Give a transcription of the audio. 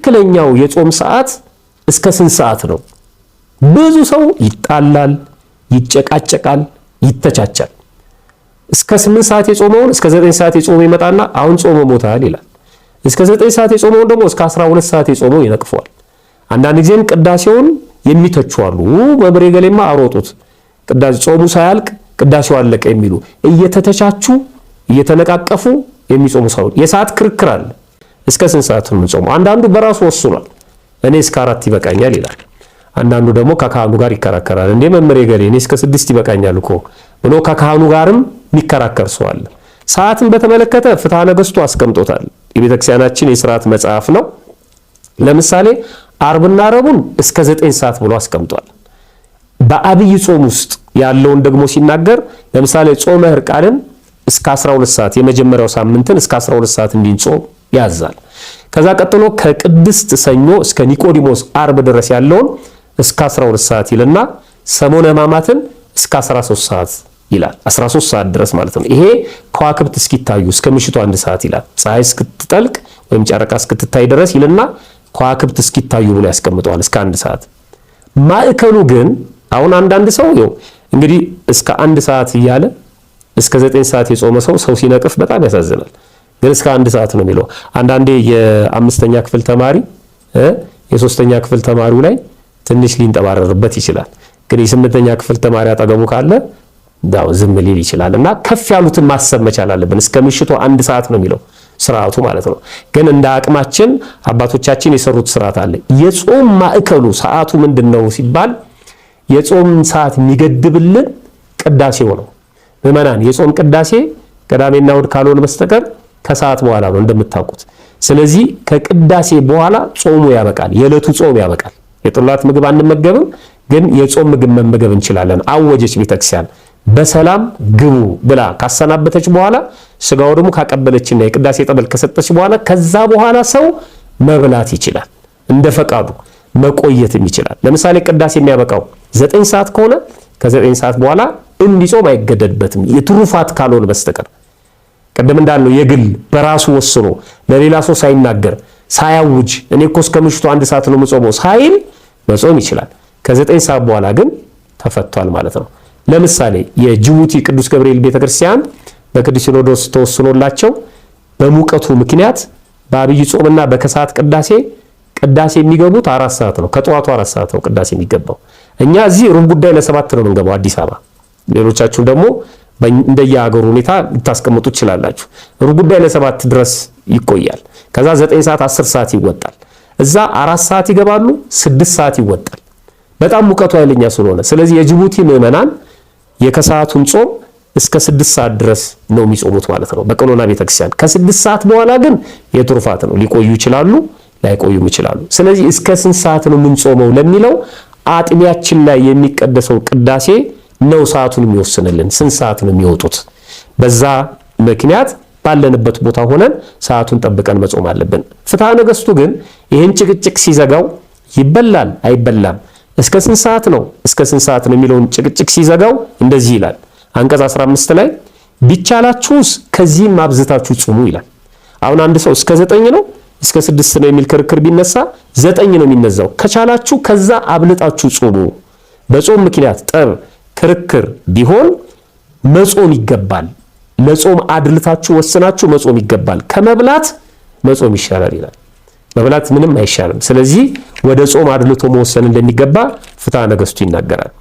ትክክለኛው የጾም ሰዓት እስከ ስንት ሰዓት ነው? ብዙ ሰው ይጣላል፣ ይጨቃጨቃል፣ ይተቻቻል። እስከ 8 ሰዓት የጾመውን እስከ 9 ሰዓት የጾመው ይመጣና አሁን ጾመ ሞታል ይላል። እስከ 9 ሰዓት የጾመውን ደግሞ እስከ 12 ሰዓት የጾመው ይነቅፈዋል። አንዳንድ ጊዜም ቅዳሴውን የሚተቹ አሉ። መብሬ ገሌማ አሮጡት ቅዳሴ ጾሙ ሳያልቅ ቅዳሴው አለቀ የሚሉ እየተተቻቹ እየተነቃቀፉ የሚጾሙ ሰው የሰዓት ክርክር አለ። እስከ ስንት ሰዓት ነው የምንጾመው? አንዳንዱ በራሱ ወስኗል፣ እኔ እስከ 4 ይበቃኛል ይላል። አንዳንዱ ደግሞ ከካህኑ ጋር ይከራከራል። እንዴ መምሬ ገሌ እኔ እስከ 6 ይበቃኛል እኮ ብሎ ከካህኑ ጋርም የሚከራከር ሰው አለ። ሰዓትን በተመለከተ ፍትሐ ነገሥቱ አስቀምጦታል። የቤተክርስቲያናችን የሥርዓት መጽሐፍ ነው። ለምሳሌ ዓርብና ረቡዕን እስከ 9 ሰዓት ብሎ አስቀምጧል። በአብይ ጾም ውስጥ ያለውን ደግሞ ሲናገር ለምሳሌ ጾመ ሕርቃልን እስከ 12 ሰዓት የመጀመሪያው ሳምንትን እስከ 12 ሰዓት እንድንጾም ያዛል። ከዛ ቀጥሎ ከቅድስት ሰኞ እስከ ኒቆዲሞስ ዓርብ ድረስ ያለውን እስከ 12 ሰዓት ይልና ሰሞነ ሕማማትን እስከ 13 ሰዓት ይላል። 13 ሰዓት ድረስ ማለት ነው። ይሄ ከዋክብት እስኪታዩ እስከ ምሽቱ 1 ሰዓት ይላል። ፀሐይ እስክትጠልቅ ወይም ጨረቃ እስክትታይ ድረስ ይልና ከዋክብት እስኪታዩ ብሎ ያስቀምጠዋል እስከ 1 ሰዓት። ማዕከሉ ግን አሁን አንዳንድ ሰው ይኸው እንግዲህ እስከ 1 ሰዓት እያለ እስከ 9 ሰዓት የጾመ ሰው ሲነቅፍ በጣም ያሳዝናል። ግን እስከ 1 ሰዓት ነው የሚለው። አንዳንዴ የ5ኛ ክፍል ተማሪ የ3ኛ ክፍል ተማሪው ላይ ትንሽ ሊንጠባረርበት ይችላል። ግን የ8ኛ ክፍል ተማሪ አጠገቡ ካለ ዳው ዝም ሊል ይችላል። እና ከፍ ያሉትን ማሰብ መቻል አለብን። እስከ ምሽቱ 1 ሰዓት ነው የሚለው ስርዓቱ ማለት ነው። ግን እንደ አቅማችን አባቶቻችን የሰሩት ስርዓት አለ። የጾም ማዕከሉ ሰዓቱ ምንድነው ሲባል የጾም ሰዓት የሚገድብልን ቅዳሴው ነው። ምዕመናን የጾም ቅዳሴ ቅዳሜና እሑድ ካልሆነ በስተቀር ከሰዓት በኋላ ነው እንደምታውቁት። ስለዚህ ከቅዳሴ በኋላ ጾሙ ያበቃል። የዕለቱ ጾም ያበቃል። የጥላት ምግብ አንመገብም፣ ግን የጾም ምግብ መመገብ እንችላለን። አወጀች ቤተክርስቲያን በሰላም ግቡ ብላ ካሰናበተች በኋላ ስጋው ደግሞ ካቀበለችና የቅዳሴ ጠበል ከሰጠች በኋላ ከዛ በኋላ ሰው መብላት ይችላል። እንደ ፈቃዱ መቆየትም ይችላል። ለምሳሌ ቅዳሴ የሚያበቃው 9 ሰዓት ከሆነ ከ9 ሰዓት በኋላ እንዲጾም አይገደድበትም፣ የትሩፋት ካልሆነ በስተቀር። ቀደም እንዳልነው የግል በራሱ ወስኖ ለሌላ ሰው ሳይናገር ሳያውጅ እኔ እኮ እስከ ምሽቱ 1 ሰዓት ነው የምጾመው ሳይል መጾም ይችላል። ከ9 ሰዓት በኋላ ግን ተፈቷል ማለት ነው። ለምሳሌ የጅቡቲ ቅዱስ ገብርኤል ቤተክርስቲያን በቅዱስ ሲኖዶስ ተወስኖላቸው በሙቀቱ ምክንያት በአብይ ጾምና በከሰዓት ቅዳሴ የሚገቡት 4 ሰዓት ነው። ከጠዋቱ 4 ሰዓት ነው ቅዳሴ የሚገባው። እኛ እዚህ ሩብ ጉዳይ ለ7 ነው የምንገባው አዲስ አበባ። ሌሎቻችሁ ደግሞ እንደየሀገሩ ሁኔታ ልታስቀምጡ ትችላላችሁ። ሩብ ጉዳይ ለ7 ድረስ ይቆያል። ከዛ 9 ሰዓት 10 ሰዓት ይወጣል። እዛ 4 ሰዓት ይገባሉ፣ 6 ሰዓት ይወጣል። በጣም ሙቀቱ ኃይለኛ ስለሆነ ስለዚህ የጅቡቲ ምዕመናን የከሰዓቱን ጾም እስከ 6 ሰዓት ድረስ ነው የሚጾሙት ማለት ነው በቀኖና ቤተክርስቲያን። ከ6 ሰዓት በኋላ ግን የትሩፋት ነው። ሊቆዩ ይችላሉ፣ ላይቆዩም ይችላሉ። ስለዚህ እስከ ስንት ሰዓት ነው የምንጾመው ለሚለው አጥቢያችን ላይ የሚቀደሰው ቅዳሴ ነው ሰዓቱን የሚወስንልን። ስንት ሰዓት ነው የሚወጡት? በዛ ምክንያት ባለንበት ቦታ ሆነን ሰዓቱን ጠብቀን መጾም አለብን። ፍትሐ ነገሥቱ ግን ይህን ጭቅጭቅ ሲዘጋው ይበላል አይበላም እስከ ስንት ሰዓት ነው የሚለውን ጭቅጭቅ ሲዘጋው እንደዚህ ይላል። አንቀጽ 15 ላይ ቢቻላችሁስ ከዚህም አብዝታችሁ ጾሙ ይላል። አሁን አንድ ሰው እስከ 9 ነው እስከ 6 ነው የሚል ክርክር ቢነሳ 9 ነው የሚነዛው። ከቻላችሁ ከዛ አብልጣችሁ ጾሙ። በጾም ምክንያት ጠብ ክርክር ቢሆን መጾም ይገባል። ለጾም አድልታችሁ ወስናችሁ መጾም ይገባል። ከመብላት መጾም ይሻላል ይላል። መብላት ምንም አይሻልም። ስለዚህ ወደ ጾም አድልቶ መወሰን እንደሚገባ ፍትሐ ነገሥቱ ይናገራል።